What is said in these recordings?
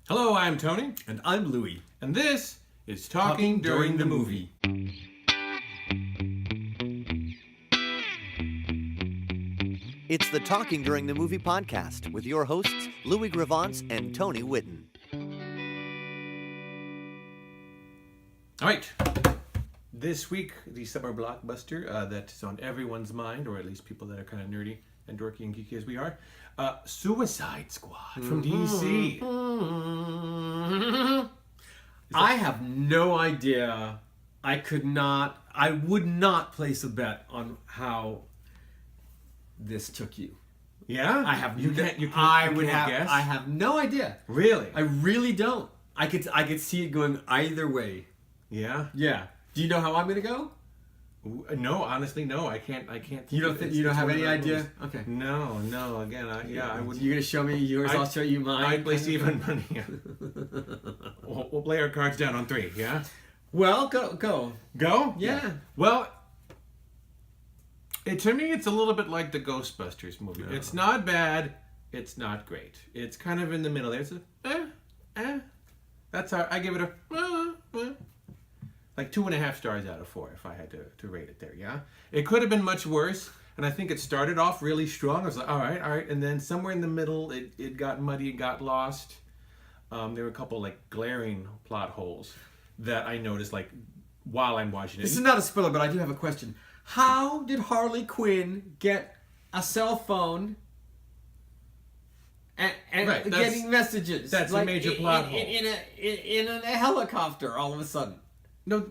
Hello, I'm Tony. And I'm Louie. And this is Talking During the Movie. It's the Talking During the Movie podcast with your hosts, Louie Gravance and Tony Whitten. All right. This week, the summer blockbuster that's on everyone's mind, or at least people that are kind of nerdy and dorky and geeky as we are, Suicide Squad from DC. I have no idea. I would not place a bet on how this took you. Yeah? I have guess? I have no idea. Really? I really don't. I could see it going either way. Yeah? Yeah. Do you know how I'm going to go? No, honestly, no. I can't. You don't have any idea? Okay. No. Again, I would. You're going to show me yours, I'll show you mine. I'd place even money. We'll play our cards down on 3, yeah? Well, go. Go? Yeah. Well, to me, it's a little bit like the Ghostbusters movie. No. It's not bad. It's not great. It's kind of in the middle. There's That's how I give it a like 2.5 stars out of 4 if I had to rate it there. Yeah, it could have been much worse. And I think it started off really strong. I was like, all right, and then somewhere in the middle, it got muddy, it got lost. There were a couple like glaring plot holes that I noticed like while I'm watching it. This is not a spoiler, but I do have a question. How did Harley Quinn get a cell phone and getting messages? That's like a major plot hole. In a helicopter all of a sudden. No,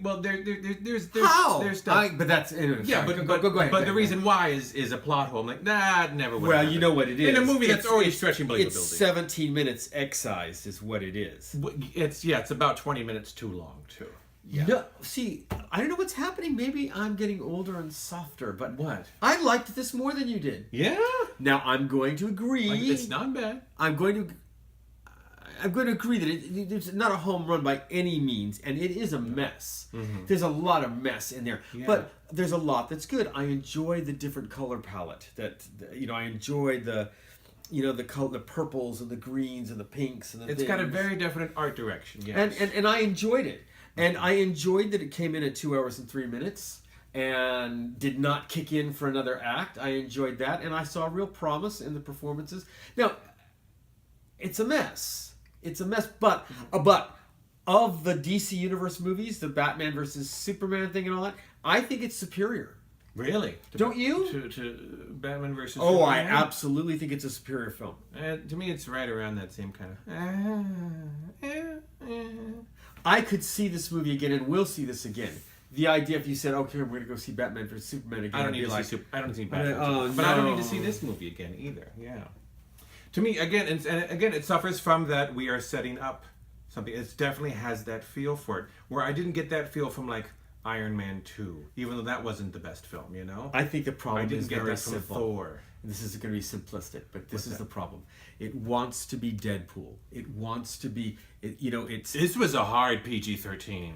well, there's how? There's stuff. But that's anyway, yeah. Sorry. But go ahead. But the reason why is a plot hole. I'm like, nah, it never would. Well, you know what it is. In a movie that's already stretching believability. It's 17 minutes excised, is what it is. It's about 20 minutes too long too. Yeah. No, see, I don't know what's happening. Maybe I'm getting older and softer, but what? I liked this more than you did. Yeah. Now I'm going to agree. Like, it's not bad. I'm going to agree that it's not a home run by any means, and it is a mess. Mm-hmm. There's a lot of mess in there, but there's a lot that's good. I enjoy the different color palette. I enjoy the purples and the greens and the pinks and the. It's got a very definite art direction. Yes. And I enjoyed it, and I enjoyed that it came in at 2 hours and 3 minutes and did not kick in for another act. I enjoyed that, and I saw real promise in the performances. Now, it's a mess. It's a mess, but of the DC Universe movies, the Batman versus Superman thing and all that, I think it's superior. Really? Don't you? To Batman versus Superman? Superman? I absolutely think it's a superior film. To me, it's right around that same kind of... I could see this movie again, and will see this again. The idea if you said, okay, I'm going to go see Batman versus Superman again. I don't need to see Batman. No. But I don't need to see this movie again either. Yeah. To me, again, it suffers from that we are setting up something. It definitely has that feel for it, where I didn't get that feel from like Iron Man 2, even though that wasn't the best film, you know? I think the problem is very simple. simple. Thor. This is going to be simplistic, but this is the problem. It wants to be Deadpool. It wants to be, it's... This was a hard PG-13.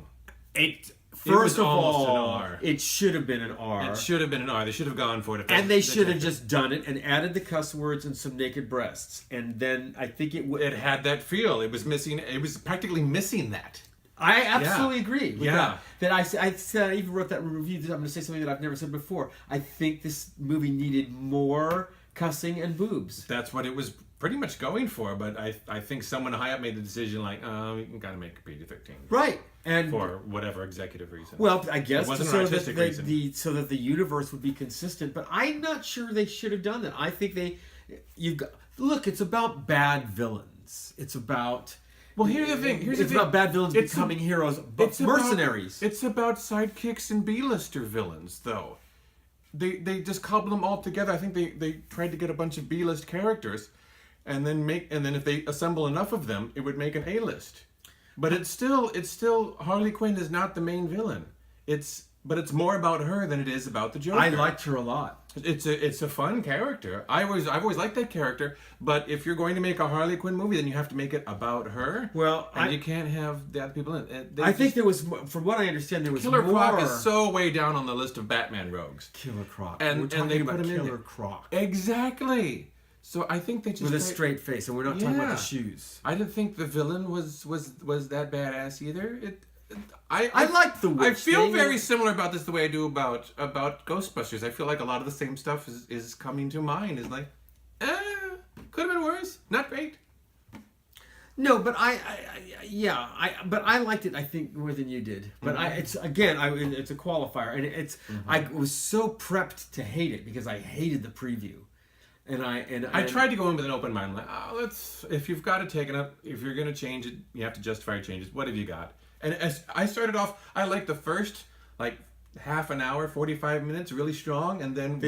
First of all, it should have been an R. It should have been an R. They should have gone for it. And they should have just done it and added the cuss words and some naked breasts. And then I think it had that feel. It was missing. It was practically missing that. I absolutely agree with that. That I said, I even wrote that review. I'm going to say something that I've never said before. I think this movie needed more cussing and boobs. That's what it was pretty much going for, but I think someone high up made the decision like, you got to make it PG-13. Right. And for whatever executive reason. Well, I guess it wasn't an artistic reason. So that the universe would be consistent, but I'm not sure they should have done that. I think look, it's about bad villains. It's about here's the thing. It's about bad villains becoming heroes, but mercenaries. It's about sidekicks and B-lister villains, though. They just cobble them all together. I think they tried to get a bunch of B-list characters, and then if they assemble enough of them, it would make an A-list. But it's still Harley Quinn is not the main villain. But it's more about her than it is about the Joker. I liked her a lot. It's a fun character. I've always liked that character. But if you're going to make a Harley Quinn movie, then you have to make it about her. Well, you can't have the other people in it. I think there was, from what I understand, there was Killer more. Croc is so way down on the list of Batman rogues. Killer Croc. And We're talking they about put him in Killer there. Croc. Exactly. So I think they just with a straight face, and we're not talking about Yeah. the shoes. I didn't think the villain was that badass either. I like the witch I feel thing. very similar about this the way I do about Ghostbusters. I feel like a lot of the same stuff is coming to mind. Is like, could have been worse. Not great. No, but but I liked it. I think more than you did. But it's a qualifier, and I was so prepped to hate it because I hated the preview, and I tried to go in with an open mind. Like, if you've got to take it up, if you're going to change it, you have to justify your changes. What have you got? And as I started off, I liked the first half an hour, 45 minutes, really strong, and then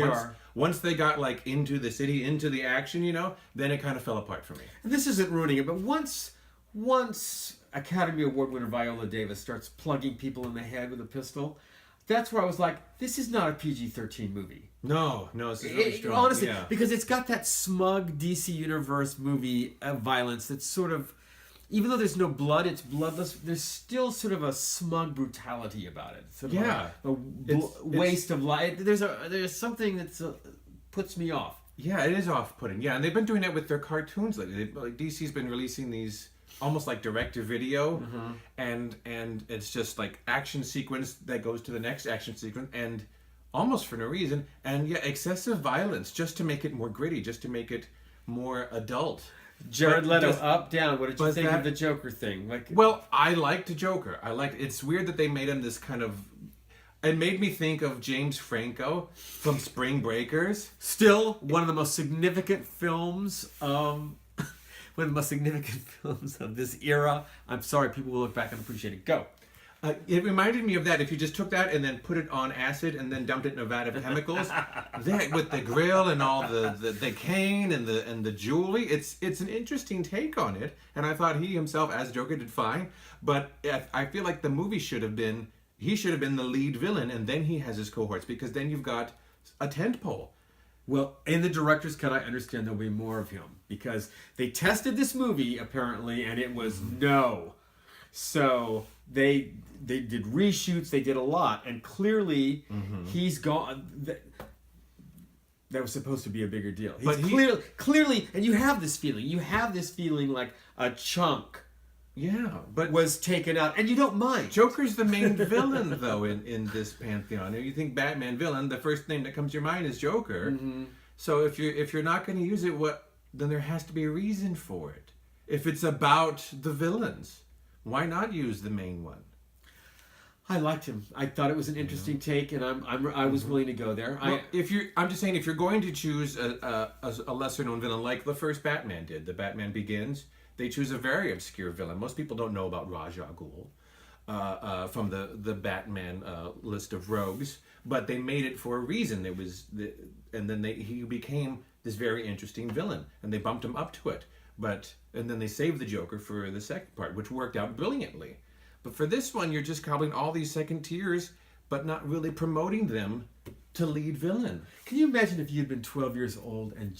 once they got into the city, into the action, then it kind of fell apart for me. And this isn't ruining it, but once Academy Award winner Viola Davis starts plugging people in the head with a pistol, that's where I was like, this is not a PG-13 movie. No, this is really strong. Honestly, because it's got that smug DC Universe movie violence that's sort of, even though there's no blood, it's bloodless, there's still sort of a smug brutality about it. Sort of a waste of life. There's something that puts me off. Yeah, it is off-putting. Yeah, and they've been doing that with their cartoons lately. DC's been releasing these almost like direct-to-video, and it's just like action sequence that goes to the next action sequence, and almost for no reason, and excessive violence just to make it more gritty, just to make it more adult. Jared Leto, up, down. What did you think of the Joker thing? Well, I liked Joker. It's weird that they made him this kind of. It made me think of James Franco from Spring Breakers. Still one of the most significant films. One of the most significant films of this era. I'm sorry, people will look back and appreciate it. Go. It reminded me of that. If you just took that and then put it on acid and then dumped it in a vat of chemicals, with the grill and all the cane and the jewelry, it's an interesting take on it. And I thought he himself as Joker did fine, but I feel like the movie should have been the lead villain, and then he has his cohorts, because then you've got a tentpole. Well, in the director's cut, I understand there'll be more of him because they tested this movie apparently, and it was no. So they did reshoots, they did a lot, and clearly he's gone. That was supposed to be a bigger deal. But clearly, and you have this feeling like a chunk. Yeah, but was taken out, and you don't mind. Joker's the main villain, though, in this pantheon. If you think Batman villain, the first name that comes to your mind is Joker. So if you're not going to use it, then there has to be a reason for it. If it's about the villains, why not use the main one? I liked him. I thought it was an interesting take, and I was willing to go there. Well, I'm just saying, if you're going to choose a lesser known villain like the first Batman did, the Batman Begins. They choose a very obscure villain. Most people don't know about Ra's al Ghul from the Batman list of rogues, but they made it for a reason. He became this very interesting villain, and they bumped him up to it. And then they saved the Joker for the second part, which worked out brilliantly. But for this one, you're just cobbling all these second tiers, but not really promoting them to lead villain. Can you imagine if you'd been 12 years old and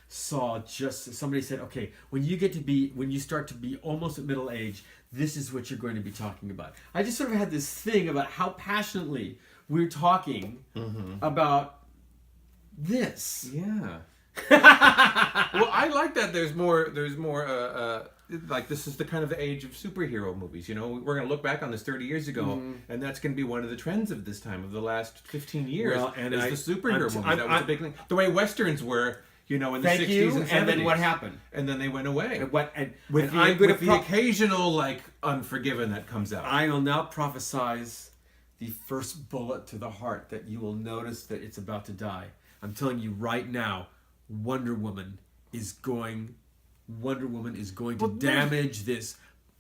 somebody said, okay, when you start to be almost at middle age, this is what you're going to be talking about. I just sort of had this thing about how passionately we're talking about this. Yeah. Well, I like that there's more like this is the kind of the age of superhero movies. We're going to look back on this 30 years ago, and that's going to be one of the trends of this time, of the last 15 years, is the superhero movies. That was a big thing. The way Westerns were, in the 60s and 70s. And then what happened? And then they went away. With the occasional, Unforgiven that comes out. I will now prophesize the first bullet to the heart that you will notice that it's about to die. I'm telling you right now, Wonder Woman is going to damage this.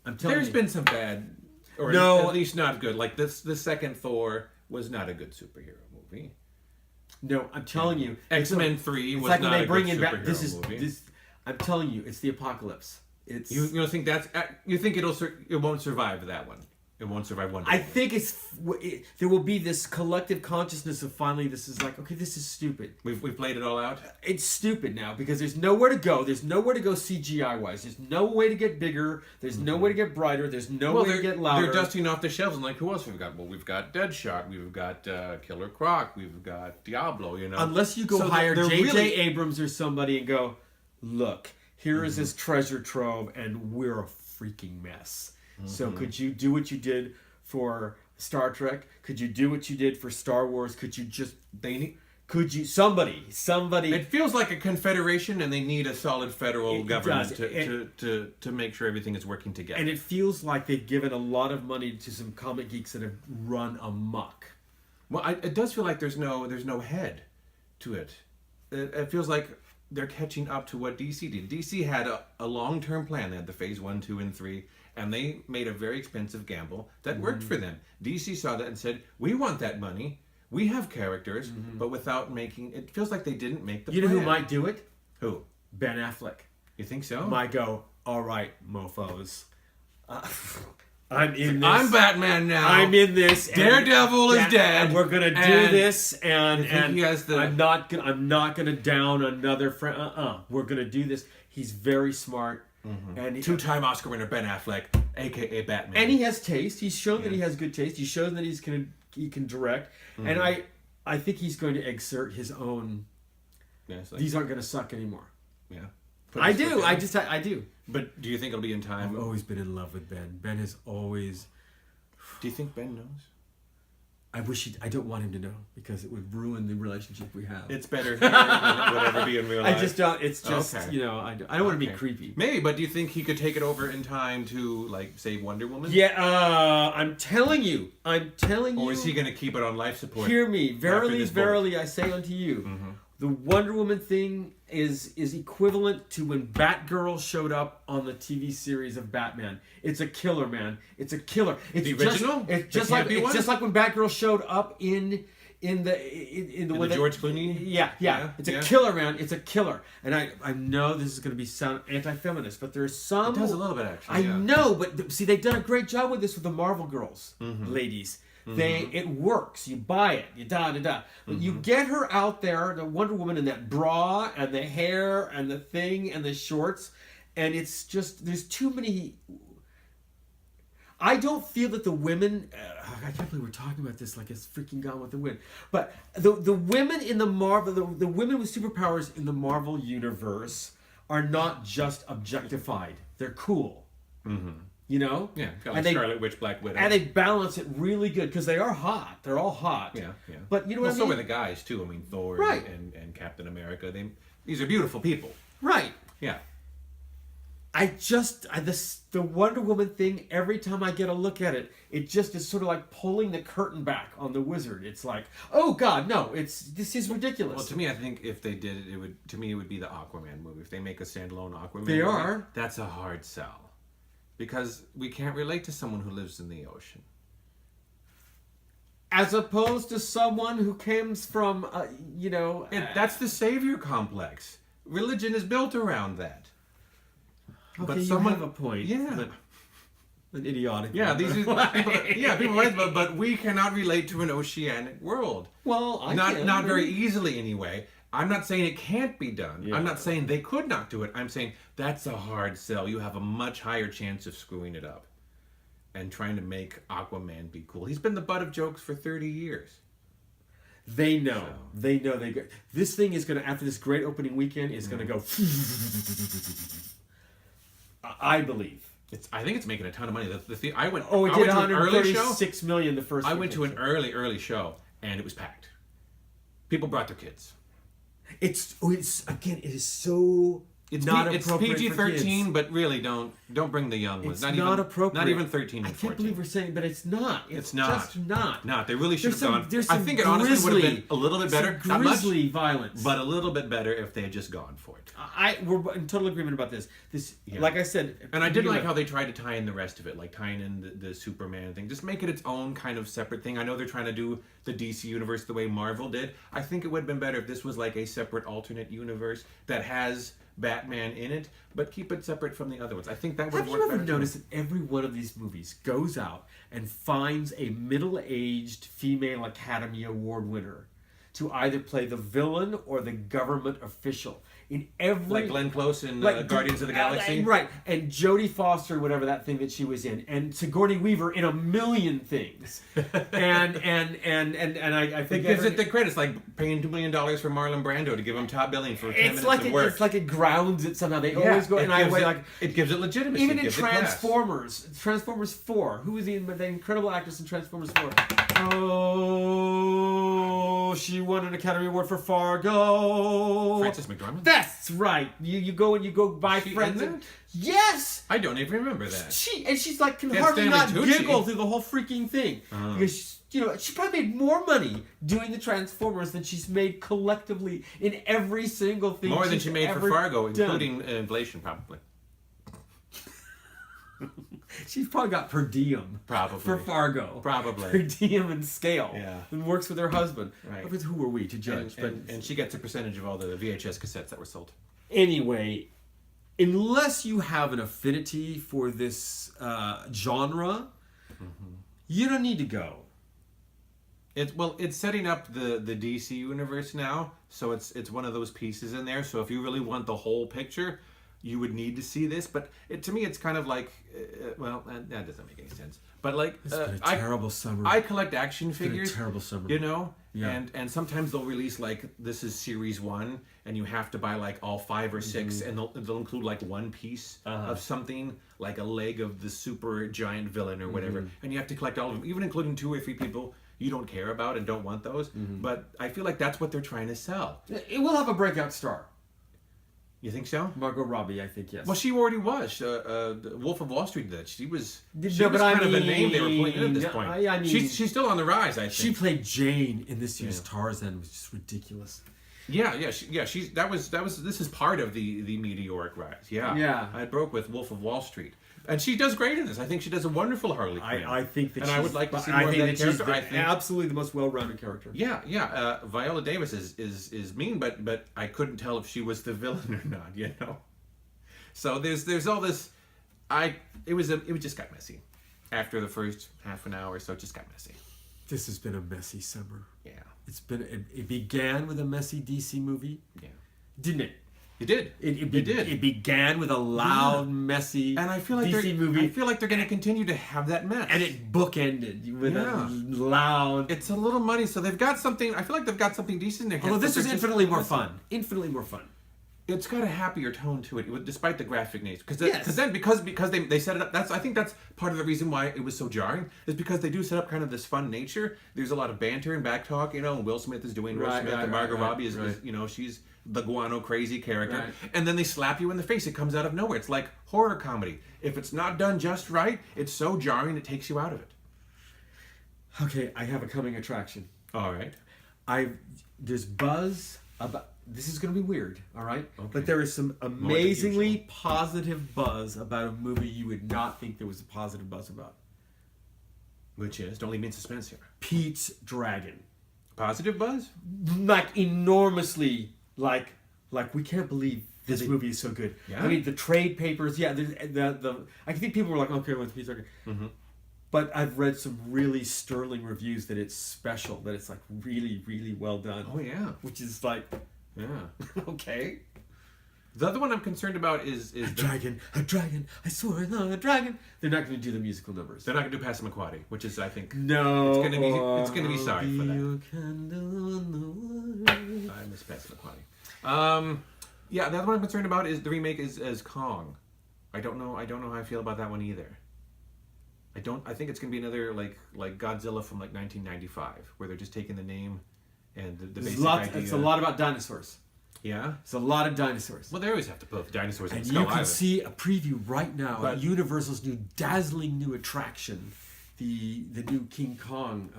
I'm telling you. There's been some bad, or at least not good. Like the second Thor was not a good superhero movie. No, I'm telling you. X-Men 3 was not a good superhero movie. I'm telling you, it's the apocalypse. You think it won't survive that one? It won't survive Wonder I Woman. think there will be this collective consciousness of finally this is like, okay, this is stupid. We've played it all out. It's stupid now because there's nowhere to go. There's nowhere to go CGI wise. There's no way to get bigger. There's no way to get brighter. There's no way to get louder. They're dusting off the shelves and like, who else we've got? Well, we've got Deadshot. We've got Killer Croc. We've got Diablo. You know, unless you go So hire they're J.J. really- Abrams or somebody and go, look, here is this treasure trove, and we're a freaking mess. So could you do what you did for Star Trek? Could you do what you did for Star Wars? Could you just could you somebody It feels like a confederation, and they need a solid federal It government does. to make sure everything is working together. and it feels like they've given a lot of money to some comic geeks that have run amok. Well, it does feel like there's no head to it. It feels like they're catching up to what DC did. DC had a long-term plan. They had the Phase 1, 2, and 3, and they made a very expensive gamble that worked for them. DC saw that and said, we want that money. We have characters, but without making... It feels like they didn't make the You know plan. who might do it? Who? Ben Affleck. You think so? Might go, all right, mofos. I'm in this. I'm Batman now. I'm in this. Daredevil is dead. And we're gonna do And this, and he has the- I'm not gonna down another friend. We're gonna do this. He's very smart, and Two-time Oscar winner Ben Affleck, a.k.a. Batman. and he has taste. He's shown that he has good taste. He's shown that he can direct, and I think he's going to exert his own. Yeah, it's like- These aren't going to suck anymore. yeah. I do. I do. But do you think it'll be in time? I've always been in love with Ben. Ben has always. Do you think Ben knows? I wish I don't want him to know because it would ruin the relationship we have. It's better here than it would ever be in real life. I just don't. It's just Okay. I don't want to be Okay. creepy. Maybe, but do you think he could take it over in time to like save Wonder Woman? Yeah, I'm telling you. Or is he going to keep it on life support? Hear me, verily, this vote? verily, I say unto you, the Wonder Woman thing is equivalent to when Batgirl showed up on the TV series of Batman. It's a killer, man. It's a killer. It's The original? It's The just like campy one? when Batgirl showed up in the the George Clooney? Yeah. It's a killer, man. It's a killer. And I know this is going to be sound anti-feminist, but there's some. It does a little bit, actually. I yeah. know, but see, they've done a great job with this with the Marvel girls, ladies. It works. You buy it. You da. But you get her out there, the Wonder Woman, in that bra and the hair and the thing and the shorts, and it's just there's too many. I don't feel that the women. I can't believe we're talking about this like it's freaking Gone with the Wind. But the women in the Marvel, the women with superpowers in the Marvel universe are not just objectified. They're cool. You know? Yeah, kind of And like they- Scarlet Witch, Black Widow. And they balance it really good because they are hot. They're all hot. yeah. But you know Well, what I so mean? are the guys, too. I mean, Thor Right. and Captain America. These are beautiful people. Right. Yeah. The Wonder Woman thing, every time I get a look at it, it just is sort of like pulling the curtain back on the wizard. It's like, oh God, no, this is ridiculous. Well, to me, I think if they did it, it would be the Aquaman movie. If they make a standalone Aquaman They movie, are. that's a hard sell. Because we can't relate to someone who lives in the ocean. As opposed to someone who comes from, That's the savior complex. Religion is built around that. okay, but you someone- have a point. Yeah. But an idiotic Yeah, one. these are people right, but we cannot relate to an oceanic world. Well, I not can, not very maybe. easily anyway. I'm not saying it can't be done. Yeah. I'm not saying they could not do it. I'm saying that's a hard sell. You have a much higher chance of screwing it up and trying to make Aquaman be cool. He's been the butt of jokes for 30 years. They know. So. They know. This thing is going to, after this great opening weekend, is going to go. I believe. I think it's making a ton of money. I went. Oh, it I did went to an early show. 136 million the first. I went to an weekend. early show and it was packed. People brought their kids. It's again. It is so. It's not it's appropriate for PG-13, kids. but really don't bring the young ones. It's not appropriate. Not even 13 and I can't 14. believe we're saying, but it's not. It's not. Just not. Not. They really should There's have some- gone. there's I some think it honestly would have been a little bit better. Some Not much, grisly violence. but a little bit better if they had just gone for it. We're in total agreement about this. Yeah. Like I said, And I did like how they tried to tie in the rest of it, like tying in the Superman thing. Just make it its own kind of separate thing. I know they're trying to do the DC universe the way Marvel did. I think it would have been better if this was like a separate alternate universe that has Batman in it, but keep it separate from the other ones. I think that would Have work you ever better too. noticed that every one of these movies goes out and finds a middle-aged female Academy Award winner to either play the villain or the government official in every... Like Glenn Close in Guardians of the Galaxy? Right. And Jodie Foster, whatever that thing that she was in. And Sigourney Weaver in a million things. and I think... It gives it the credit. It's like paying $2 million for Marlon Brando to give him top billing for 10 minutes of work. It's like it grounds it somehow. They always go... It gives it legitimacy. Even it in gives it class. Transformers 4, who was the incredible actress in Transformers 4? Oh, she won an Academy Award for Fargo. Frances McDormand? That's right. You go buy She friends. in that? Yes. I don't even remember that. She's like can That's hardly Stanley not Tucci. giggle through the whole freaking thing because she probably made more money doing the Transformers than she's made collectively in every single thing. More than she's she made for ever Fargo, done. including inflation, probably. She's probably got per diem. Probably. For Fargo. Probably. Per diem and scale. Yeah. And works with her husband. Right. Who are we to judge? And she gets a percentage of all the VHS cassettes that were sold. Anyway, unless you have an affinity for this genre, you don't need to go. It's setting up the DC universe now, so it's one of those pieces in there. So if you really want the whole picture, you would need to see this. But to me, it's kind of like, that doesn't make any sense. But like, It's been a terrible summer. I collect action It's been figures. a terrible summer. You know, Yeah. and sometimes they'll release like this is series 1, and you have to buy like all 5 or 6, and they'll include like one piece of something, like a leg of the super giant villain or whatever, and you have to collect all of them, even including 2 or 3 people you don't care about and don't want those. But I feel like that's what they're trying to sell. It will have a breakout star. You think so? Margot Robbie, I think, yes. Well, she already was. Wolf of Wall Street did that. She was but kind of the name they were pulling in at this point. I mean, she's still on the rise, I think. she played Jane in this year's Tarzan, which is just ridiculous. She's that was this is part of the meteoric rise. Yeah. I broke with Wolf of Wall Street, and she does great in this. I think she does a wonderful Harley Quinn. I think that, and I would like to see I more of think that that she's character. absolutely the most well-rounded character. Yeah. Viola Davis is mean, but I couldn't tell if she was the villain or not. You know. So there's all this. It just got messy after the first half an hour, so it just got messy. This has been a messy summer. Yeah. It began with a messy DC movie. Yeah. Didn't it? It did. It did. It began with a loud, messy And I feel like DC movie. I feel like they're going to continue to have that mess. And it bookended with a loud... It's a little muddy, so they've got something. I feel like they've got something decent in their hands. Although this but was they're infinitely just more missing. fun. Infinitely more fun. It's got a happier tone to it, despite the graphic nature. Because Yes. they set it up. I think that's part of the reason why it was so jarring. Is because they do set up kind of this fun nature. There's a lot of banter and backtalk, and Will Smith is doing Will Smith, and Margot Robbie is, she's the guano crazy character. Right. And then they slap you in the face. It comes out of nowhere. It's like horror comedy. If it's not done just right, it's so jarring it takes you out of it. Okay, I have a coming attraction. All right. There's buzz about... This is going to be weird, all right? Okay. But there is some amazingly positive buzz about a movie you would not think there was a positive buzz about. Which is, don't leave me in suspense here. Pete's Dragon. Positive buzz? Like enormously, like we can't believe this movie is so good. Yeah. I mean, the trade papers, I think people were like, okay, what's Pete's Dragon? Mm-hmm. But I've read some really sterling reviews that it's special, that it's like really, really well done. Oh, yeah. Which is like... Yeah. Okay. The other one I'm concerned about is A dragon, I swear I love a dragon. They're not going to do the musical numbers. they're not going to do Passamaquoddy, which is, I think, No. it's gonna be sorry for that. You can do the I miss Passamaquoddy. The other one I'm concerned about is the remake is Kong. I don't know how I feel about that one either. I think it's going to be another like Godzilla from like 1995, where they're just taking the name and the basic idea. It's a lot about dinosaurs. Yeah? It's a lot of dinosaurs. Well, they always have to put dinosaurs in And Skull you can Island. see a preview right now But- at Universal's new dazzling new attraction, the new King Kong.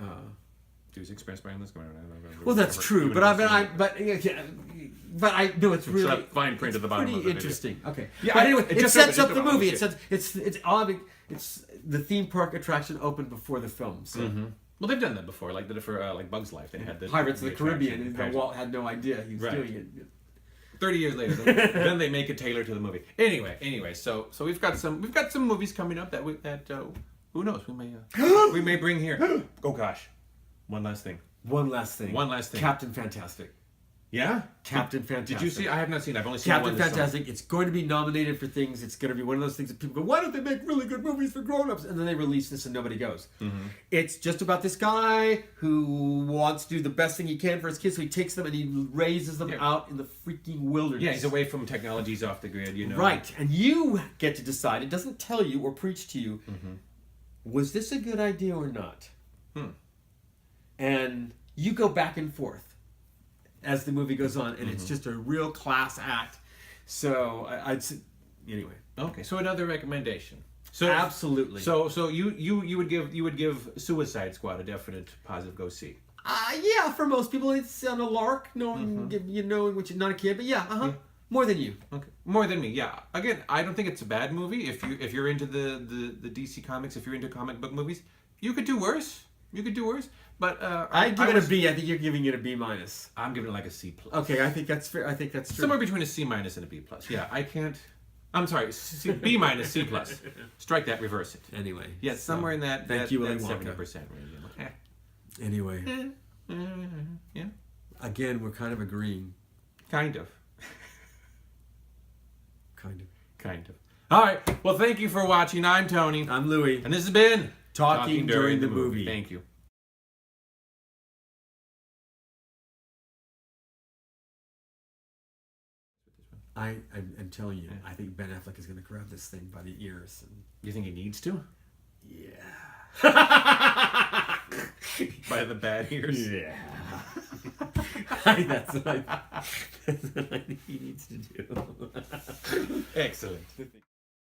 Who's expressed by this? Well, that's true, but I know it's really It's fine print at the bottom pretty of the video. interesting. Okay, Yeah, but anyway, it it just sets opened, up the movie. oh, shit. It's the theme park attraction opened before the film. So Well, they've done that before. Like did it for like Bugs Life. They had the Pirates of the attraction. Caribbean, and Pirates- Walt had no idea he was Right. doing it. 30 years later, then they make it tailored to the movie. Anyway, so we've got some movies coming up that who knows, we may bring here. Oh gosh, one last thing. One last thing. Captain Fantastic. Yeah, Captain Fantastic. Did you see? I have not seen it. I've only seen Captain one this Fantastic. It's going to be nominated for things. It's going to be one of those things that people go, why don't they make really good movies for grown-ups? And then they release this and nobody goes. Mm-hmm. It's just about this guy who wants to do the best thing he can for his kids, so he takes them and he raises them out in the freaking wilderness. Yeah, he's away from technologies, off the grid, you know. Right, and you get to decide. It doesn't tell you or preach to you, was this a good idea or not? And you go back and forth as the movie goes on, and it's just a real class act. So I'd say, anyway. Okay, so another recommendation. So absolutely. So you would give Suicide Squad a definite positive go see. Yeah, for most people it's on a lark, knowing you knowing what you're not a kid, but yeah. More than you. Okay, more than me. Yeah. Again, I don't think it's a bad movie. If you're into the DC comics, if you're into comic book movies, you could do worse. But I give it a B. I think you're giving it a B minus. I'm giving it like a C plus. Okay, I think that's fair. I think that's true. Somewhere between a C minus and a B plus. Yeah, I can't. I'm sorry, B minus, C plus. Strike that, reverse it. Anyway. Yeah, somewhere in that. Thank you, Willy that Wonka. 70% range. Anyway. Yeah. Again, we're kind of agreeing. Kind of. Kind of. All right. Well, thank you for watching. I'm Tony. I'm Louie. And this has been Talking During the Movie. Thank you. I'm telling you, I think Ben Affleck is going to grab this thing by the ears. And... You think he needs to? Yeah. By the bad ears? Yeah. That's what I think he needs to do. Excellent.